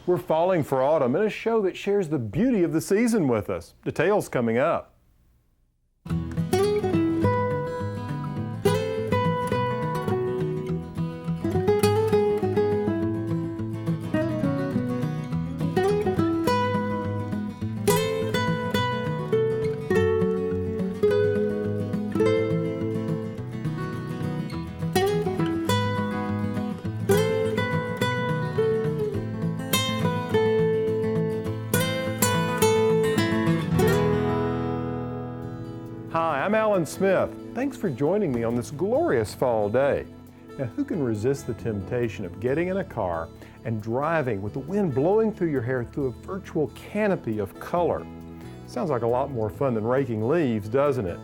We're falling for autumn in a show that shares the beauty of the season with us. Details coming up. Hi, I'm Alan Smith. Thanks for joining me on this glorious fall day. Now, who can resist the temptation of getting in a car and driving with the wind blowing through your hair through a virtual canopy of color? Sounds like a lot more fun than raking leaves, doesn't it?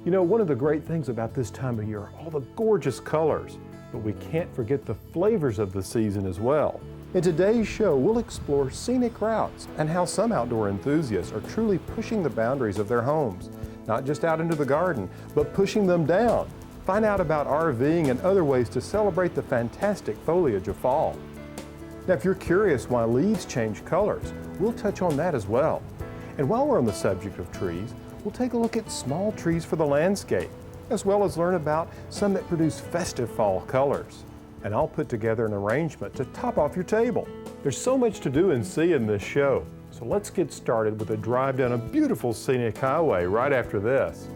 You know, one of the great things about this time of year are all the gorgeous colors, but we can't forget the flavors of the season as well. In today's show, we'll explore scenic routes and how some outdoor enthusiasts are truly pushing the boundaries of their homes. Not just out into the garden, but pushing them down. Find out about RVing and other ways to celebrate the fantastic foliage of fall. Now, if you're curious why leaves change colors, we'll touch on that as well. And while we're on the subject of trees, we'll take a look at small trees for the landscape, as well as learn about some that produce festive fall colors. And I'll put together an arrangement to top off your table. There's so much to do and see in this show. So let's get started with a drive down a beautiful scenic highway right after this.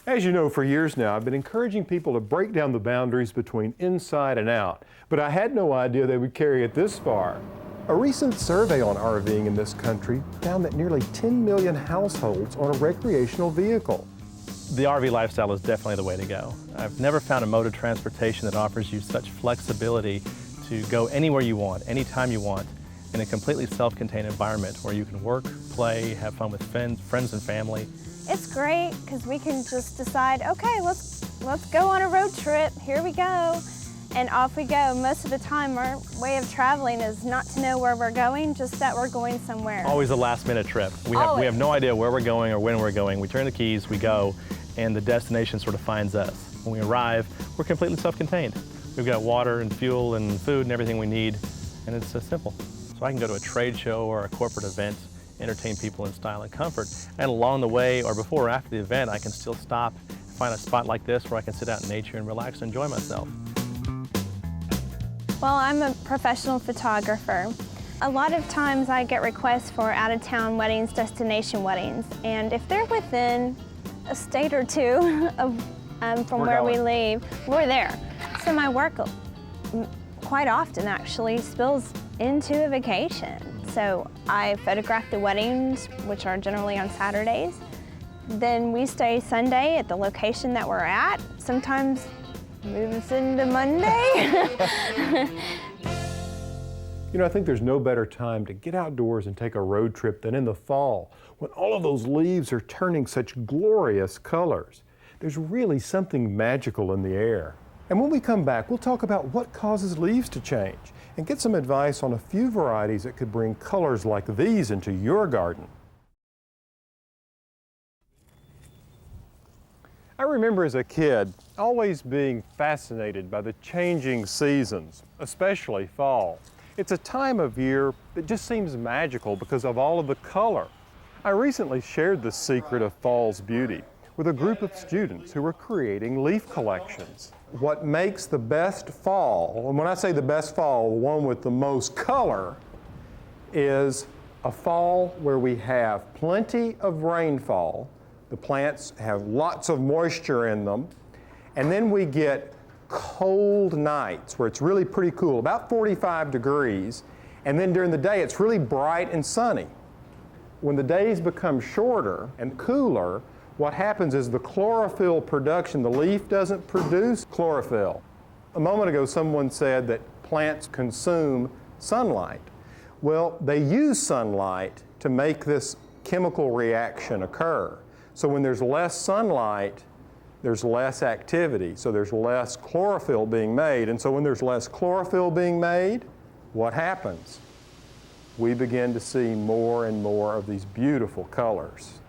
As you know, for years now, I've been encouraging people to break down the boundaries between inside and out, but I had no idea they would carry it this far. A recent survey on RVing in this country found that nearly 10 million households own a recreational vehicle. The RV lifestyle is definitely the way to go. I've never found a mode of transportation that offers you such flexibility to go anywhere you want, anytime you want, in a completely self-contained environment where you can work, play, have fun with friends and family. It's great because we can just decide, okay, let's go on a road trip, here we go, and off we go. Most of the time our way of traveling is not to know where we're going, just that we're going somewhere. Always a last minute trip. We have no idea where we're going or when we're going. We turn the keys, we go, and the destination sort of finds us. When we arrive, we're completely self-contained. We've got water and fuel and food and everything we need, and it's simple. So I can go to a trade show or a corporate event, entertain people in style and comfort, and along the way or before or after the event, I can still stop, find a spot like this where I can sit out in nature and relax and enjoy myself. Well, I'm a professional photographer. A lot of times I get requests for out-of-town weddings, destination weddings, and if they're within a state or two from where we leave, we're there. So my work quite often actually spills into a vacation. So I photograph the weddings, which are generally on Saturdays. Then we stay Sunday at the location that we're at. Sometimes moves into Monday. You know, I think there's no better time to get outdoors and take a road trip than in the fall, when all of those leaves are turning such glorious colors. There's really something magical in the air. And when we come back, we'll talk about what causes leaves to change and get some advice on a few varieties that could bring colors like these into your garden. I remember as a kid always being fascinated by the changing seasons, especially fall. It's a time of year that just seems magical because of all of the color. I recently shared the secret of fall's beauty with a group of students who were creating leaf collections. What makes the best fall, and when I say the best fall, the one with the most color, is a fall where we have plenty of rainfall, the plants have lots of moisture in them, and then we get cold nights where it's really pretty cool, about 45 degrees, and then during the day it's really bright and sunny. When the days become shorter and cooler, what happens is the chlorophyll production, the leaf doesn't produce chlorophyll. A moment ago someone said that plants consume sunlight. Well, they use sunlight to make this chemical reaction occur. So when there's less sunlight, there's less activity, so there's less chlorophyll being made. And so when there's less chlorophyll being made, what happens? We begin to see more and more of these beautiful colors.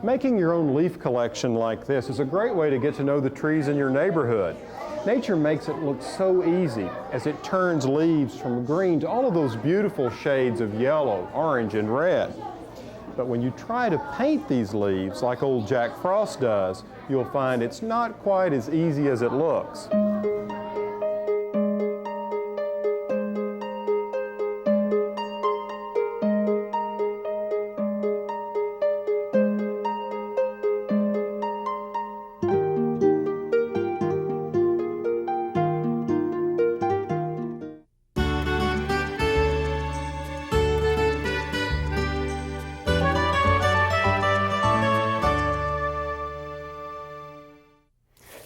Making your own leaf collection like this is a great way to get to know the trees in your neighborhood. Nature makes it look so easy as it turns leaves from green to all of those beautiful shades of yellow, orange, and red. But when you try to paint these leaves like old Jack Frost does, you'll find it's not quite as easy as it looks.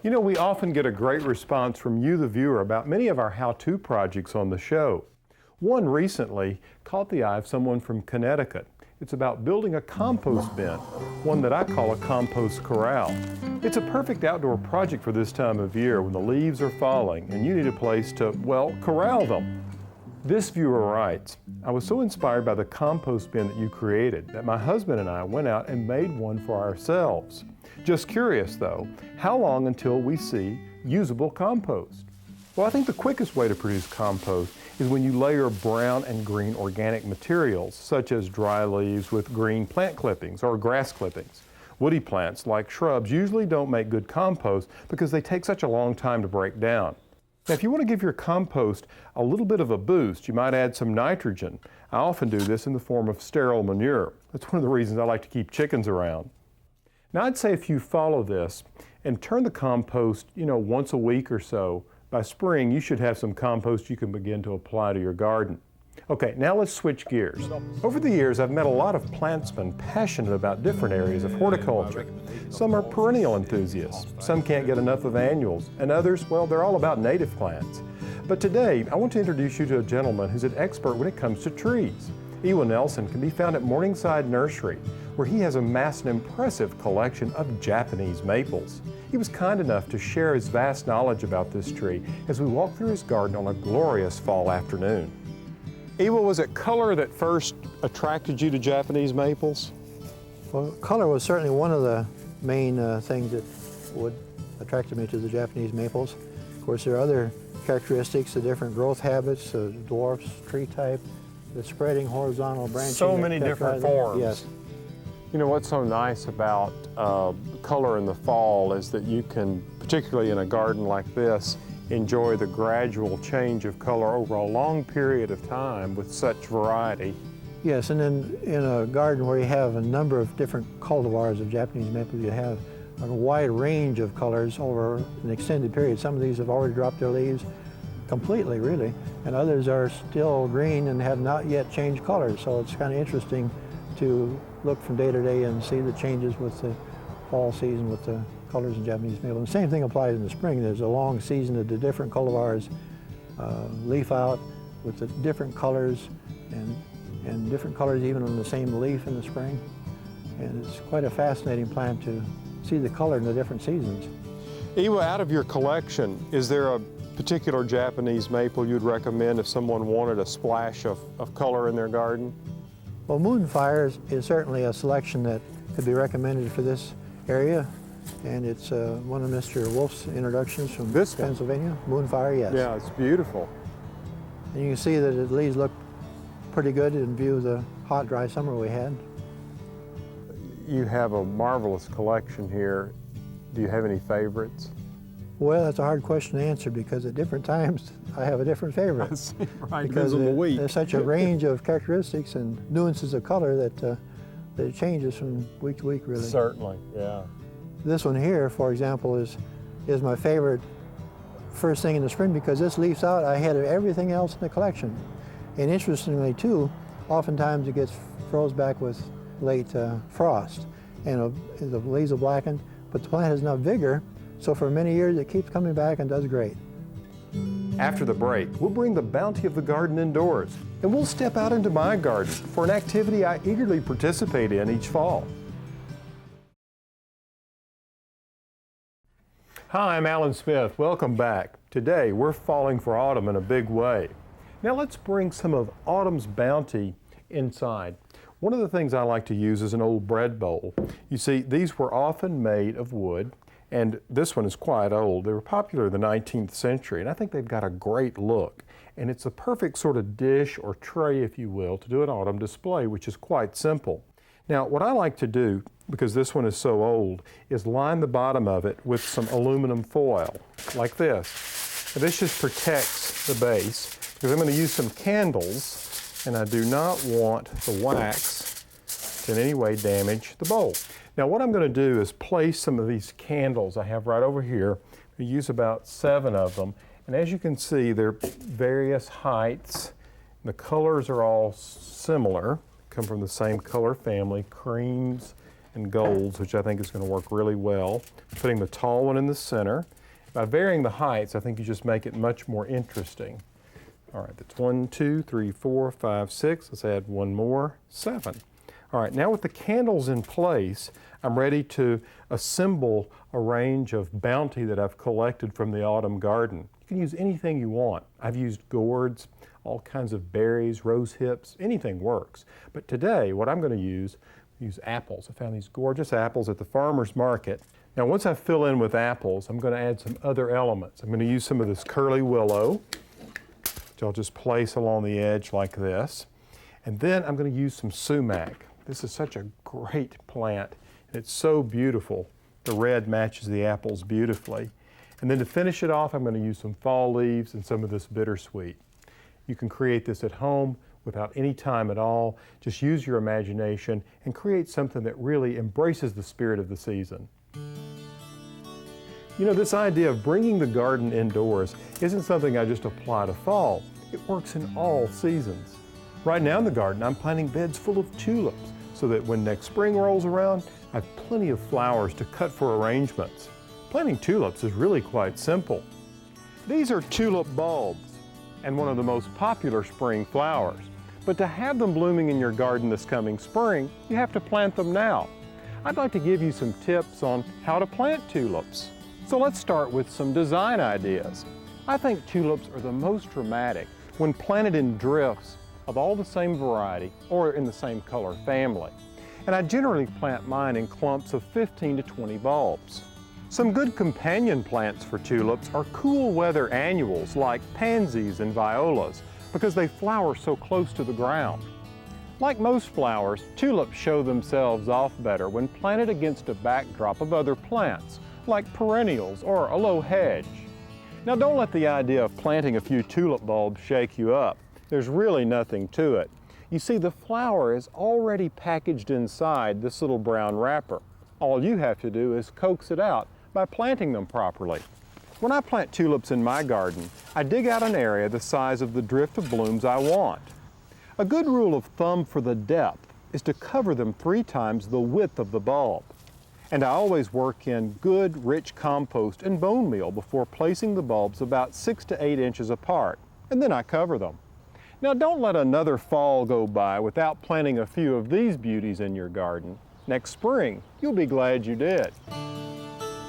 You know, we often get a great response from you, the viewer, about many of our how-to projects on the show. One recently caught the eye of someone from Connecticut. It's about building a compost bin, one that I call a compost corral. It's a perfect outdoor project for this time of year when the leaves are falling and you need a place to, well, corral them. This viewer writes, I was so inspired by the compost bin that you created that my husband and I went out and made one for ourselves. Just curious though, how long until we see usable compost? Well, I think the quickest way to produce compost is when you layer brown and green organic materials, such as dry leaves with green plant clippings or grass clippings. Woody plants, like shrubs, usually don't make good compost because they take such a long time to break down. Now, if you want to give your compost a little bit of a boost, you might add some nitrogen. I often do this in the form of sterile manure. That's one of the reasons I like to keep chickens around. Now, I'd say if you follow this and turn the compost, once a week or so, by spring you should have some compost you can begin to apply to your garden. Okay, now let's switch gears. Over the years, I've met a lot of plantsmen passionate about different areas of horticulture. Some are perennial enthusiasts, some can't get enough of annuals, and others, well, they're all about native plants. But today, I want to introduce you to a gentleman who's an expert when it comes to trees. Ewa Nelson can be found at Morningside Nursery, where he has amassed an impressive collection of Japanese maples. He was kind enough to share his vast knowledge about this tree as we walked through his garden on a glorious fall afternoon. Ewa, was it color that first attracted you to Japanese maples? Well, color was certainly one of the main things that would attract me to the Japanese maples. Of course, there are other characteristics, the different growth habits, the dwarfs, tree type, the spreading horizontal branching. So many different forms. Yes. You know, what's so nice about color in the fall is that you can, particularly in a garden like this, enjoy the gradual change of color over a long period of time with such variety. Yes, and then in a garden where you have a number of different cultivars of Japanese maple, you have a wide range of colors over an extended period. Some of these have already dropped their leaves completely, really, and others are still green and have not yet changed colors. So it's kind of interesting to look from day to day and see the changes with the fall season with the colors in Japanese maple. And the same thing applies in the spring. There's a long season of the different cultivars leaf out with the different colors and different colors even on the same leaf in the spring. And it's quite a fascinating plant to see the color in the different seasons. Ewa, out of your collection, is there a particular Japanese maple you'd recommend if someone wanted a splash of color in their garden? Well, Moonfire is certainly a selection that could be recommended for this area. And it's one of Mr. Wolf's introductions from Pennsylvania. Moonfire, yes. Yeah, it's beautiful. And you can see that the leaves look pretty good in view of the hot, dry summer we had. You have a marvelous collection here. Do you have any favorites? Well, that's a hard question to answer because at different times I have a different favorite. Right, because on the week. There's such a range of characteristics and nuances of color that it changes from week to week, really. Certainly, yeah. This one here, for example, is my favorite first thing in the spring because this leaves out ahead of everything else in the collection. And interestingly, too, oftentimes it gets froze back with late frost, and the leaves are blackened, but the plant has enough vigor, so for many years it keeps coming back and does great. After the break, we'll bring the bounty of the garden indoors, and we'll step out into my garden for an activity I eagerly participate in each fall. Hi, I'm Alan Smith. Welcome back. Today we're falling for autumn in a big way. Now let's bring some of autumn's bounty inside. One of the things I like to use is an old bread bowl. You see, these were often made of wood, and this one is quite old. They were popular in the 19th century, and I think they've got a great look. And it's a perfect sort of dish or tray, if you will, to do an autumn display, which is quite simple. Now, what I like to do, because this one is so old, is line the bottom of it with some aluminum foil, like this. And this just protects the base, because I'm going to use some candles, and I do not want the wax to in any way damage the bowl. Now, what I'm going to do is place some of these candles I have right over here. I use about 7 of them, and as you can see, they're various heights. The colors are all similar. Come from the same color family, creams and golds, which I think is going to work really well. Putting the tall one in the center. By varying the heights, I think you just make it much more interesting. All right, that's 1, 2, 3, 4, 5, 6. Let's add one more, 7. All right, now with the candles in place, I'm ready to assemble a range of bounty that I've collected from the autumn garden. You can use anything you want. I've used gourds, all kinds of berries, rose hips, anything works. But today, what I'm going to use apples. I found these gorgeous apples at the farmer's market. Now, once I fill in with apples, I'm going to add some other elements. I'm going to use some of this curly willow, which I'll just place along the edge like this. And then I'm going to use some sumac. This is such a great plant, and it's so beautiful. The red matches the apples beautifully. And then to finish it off, I'm going to use some fall leaves and some of this bittersweet. You can create this at home without any time at all. Just use your imagination and create something that really embraces the spirit of the season. You know, this idea of bringing the garden indoors isn't something I just apply to fall. It works in all seasons. Right now in the garden, I'm planting beds full of tulips so that when next spring rolls around, I have plenty of flowers to cut for arrangements. Planting tulips is really quite simple. These are tulip bulbs, and one of the most popular spring flowers. But to have them blooming in your garden this coming spring, you have to plant them now. I'd like to give you some tips on how to plant tulips. So let's start with some design ideas. I think tulips are the most dramatic when planted in drifts of all the same variety or in the same color family. And I generally plant mine in clumps of 15 to 20 bulbs. Some good companion plants for tulips are cool weather annuals like pansies and violas because they flower so close to the ground. Like most flowers, tulips show themselves off better when planted against a backdrop of other plants like perennials or a low hedge. Now, don't let the idea of planting a few tulip bulbs shake you up. There's really nothing to it. You see, the flower is already packaged inside this little brown wrapper. All you have to do is coax it out by planting them properly. When I plant tulips in my garden, I dig out an area the size of the drift of blooms I want. A good rule of thumb for the depth is to cover them 3 times the width of the bulb. And I always work in good, rich compost and bone meal before placing the bulbs about 6 to 8 inches apart, and then I cover them. Now, don't let another fall go by without planting a few of these beauties in your garden. Next spring, you'll be glad you did.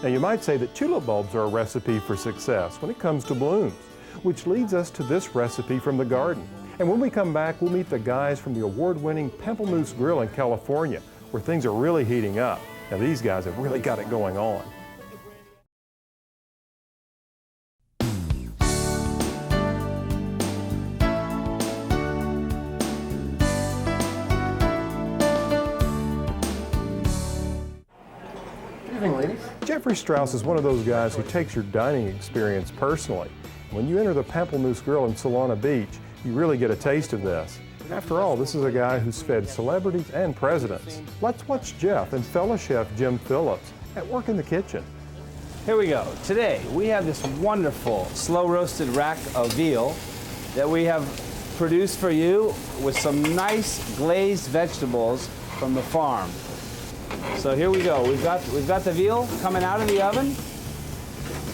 Now, you might say that tulip bulbs are a recipe for success when it comes to blooms, which leads us to this recipe from the garden. And when we come back, we'll meet the guys from the award-winning Pamplemousse Grille in California, where things are really heating up. Now, these guys have really got it going on. Jeffrey Strauss is one of those guys who takes your dining experience personally. When you enter the Pamplemousse Grille in Solana Beach, you really get a taste of this. After all, this is a guy who's fed celebrities and presidents. Let's watch Jeff and fellow chef Jim Phillips at work in the kitchen. Here we go. Today we have this wonderful slow roasted rack of veal that we have produced for you with some nice glazed vegetables from the farm. So here we go. We've got the veal coming out of the oven,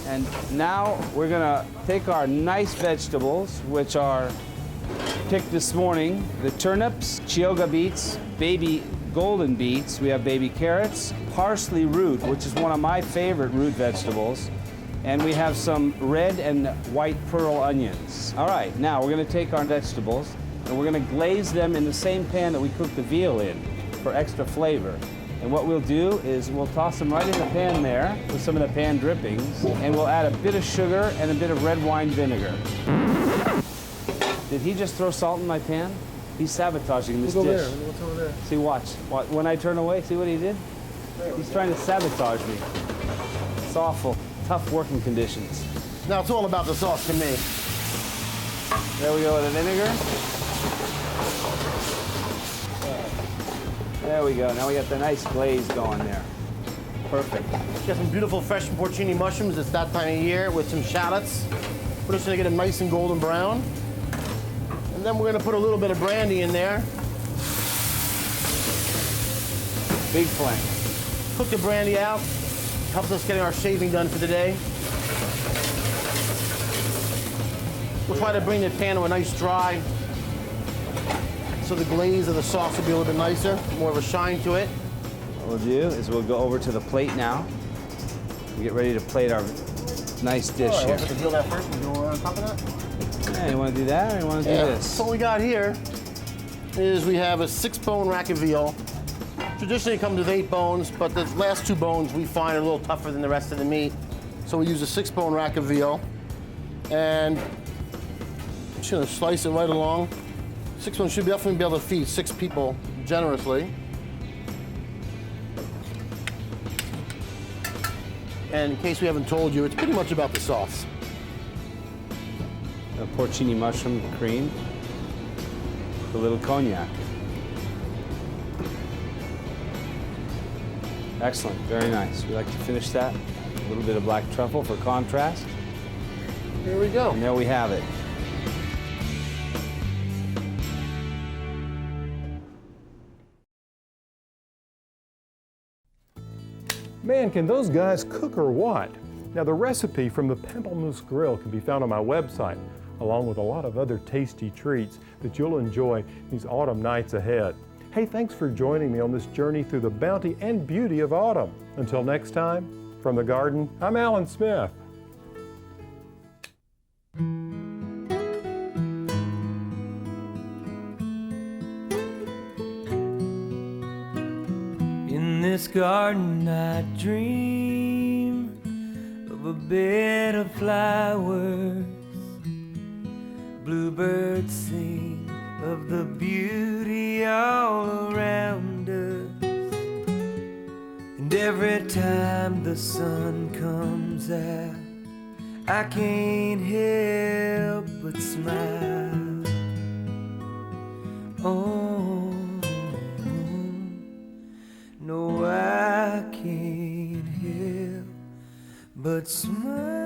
and now we're gonna take our nice vegetables, which are picked this morning: the turnips, chioga beets, baby golden beets. We have baby carrots, parsley root, which is one of my favorite root vegetables, And we have some red and white pearl onions. All right, now we're gonna take our vegetables and we're gonna glaze them in the same pan that we cooked the veal in for extra flavor. And what we'll do is we'll toss them right in the pan there with some of the pan drippings, and we'll add a bit of sugar and a bit of red wine vinegar. Did he just throw salt in my pan? He's sabotaging this dish. What's over there? See, watch. When I turn away, see what he did? He's trying to sabotage me. It's awful. Tough working conditions. Now it's all about the sauce to me. There we go with the vinegar. There we go. Now we got the nice glaze going there. Perfect. Got some beautiful fresh porcini mushrooms. It's that time of year with some shallots. We're just gonna get them nice and golden brown. And then we're gonna put a little bit of brandy in there. Big flame. Cook the brandy out. Helps us getting our shaving done for the day. We'll try to bring the pan to a nice dry, so the glaze of the sauce will be a little bit nicer, more of a shine to it. What we'll do is we'll go over to the plate now. We get ready to plate our nice dish here. Want to peel that first and go on top of that? Yeah, you want to do that or you want to do this? So what we got here is we have a 6-bone rack of veal. Traditionally it comes with 8 bones, but the last 2 bones we find are a little tougher than the rest of the meat. So we use a 6-bone rack of veal. And I'm just gonna slice it right along. 6 bones should definitely be able to feed 6 people generously. And in case we haven't told you, it's pretty much about the sauce. A porcini mushroom cream, a little cognac. Excellent, very nice. We like to finish that. A little bit of black truffle for contrast. Here we go. And there we have it. Man, can those guys cook or what? Now, the recipe from the Pamplemousse Grille can be found on my website, along with a lot of other tasty treats that you'll enjoy these autumn nights ahead. Hey, thanks for joining me on this journey through the bounty and beauty of autumn. Until next time, from the garden, I'm Alan Smith. In this garden I dream of a bed of flowers. Bluebirds sing of the beauty all around us. And every time the sun comes out, I can't help but smile. Oh, no, I can't help but smile.